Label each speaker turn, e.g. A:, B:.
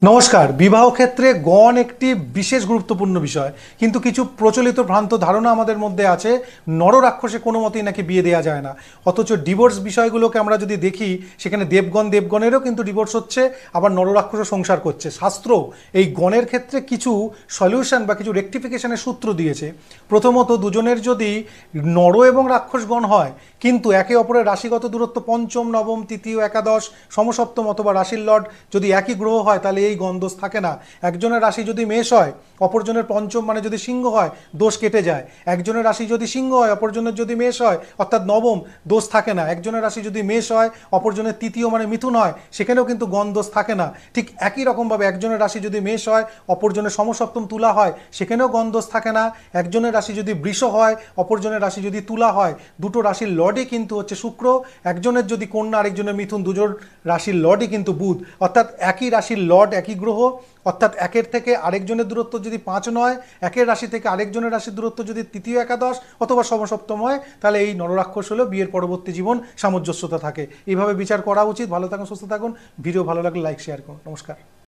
A: নমস্কার। বিবাহ ক্ষেত্রে গণ একটি বিশেষ গুরুত্বপূর্ণ বিষয়, কিন্তু কিছু প্রচলিত ভ্রান্ত ধারণা আমাদের মধ্যে আছে নররাক্ষসে কোনো মতেই নাকি বিয়ে দেওয়া যায় না। অথচ ডিভোর্স বিষয়গুলোকে আমরা যদি দেখি, সেখানে দেবগণেরও কিন্তু ডিভোর্স হচ্ছে, আবার নররাক্ষসও সংসার করছে। শাস্ত্র এই গণের ক্ষেত্রে কিছু সলিউশন বা কিছু রেকটিফিকেশনের সূত্র দিয়েছে। প্রথমত, দুজনের যদি নর এবং রাক্ষস গণ হয়, কিন্তু একে অপরের রাশিগত দূরত্ব পঞ্চম, নবম, তৃতীয়, একাদশ, সমসপ্তম অথবা রাশির লর্ড যদি একই গ্রহ হয়, তাহলে এই গণ-দোষ থাকে না। একজনের রাশি যদি মেষ হয়, অপরজনের পঞ্চম মানে যদি সিংহ হয়, দোষ কেটে যায়। একজনের রাশি যদি সিংহ হয়, অপরজনের যদি মেষ হয় অর্থাৎ নবম, দোষ থাকে না। একজনের রাশি যদি মেষ হয়, অপরজনের তৃতীয় মানে মিথুন হয়, সেখানেও কিন্তু গণ-দোষ থাকে না। ঠিক একই রকমভাবে একজনের রাশি যদি মেষ হয়, অপরজনের সমসপ্তম তুলা হয়, সেখানেও গণ-দোষ থাকে না। একজনের রাশি যদি বৃষ হয়, অপরজনের রাশি যদি তুলা হয়, দুটো রাশির লর্ডই কিন্তু হচ্ছে শুক্র। একজনের যদি কন্যা, আরেকজনের মিথুন, দুজন রাশির লর্ডই কিন্তু বুধ। অর্থাৎ একই রাশির লর্ড একই গ্রহ, অর্থাৎ একের থেকে আরেকজনের দূরত্ব যদি 5 নয়, একের রাশি থেকে আরেকজনের রাশির দূরত্ব যদি তৃতীয়, একাদশ অথবা সমসপ্তম হয়, তাহলে এই নররাক্ষস হলেও বিয়ের পরবর্তী জীবন সামঞ্জস্যতা থাকে। এইভাবে বিচার করা উচিত। ভালো থাকুন, সুস্থ থাকুন। ভিডিও ভালো লাগলে লাইক শেয়ার করুন। নমস্কার।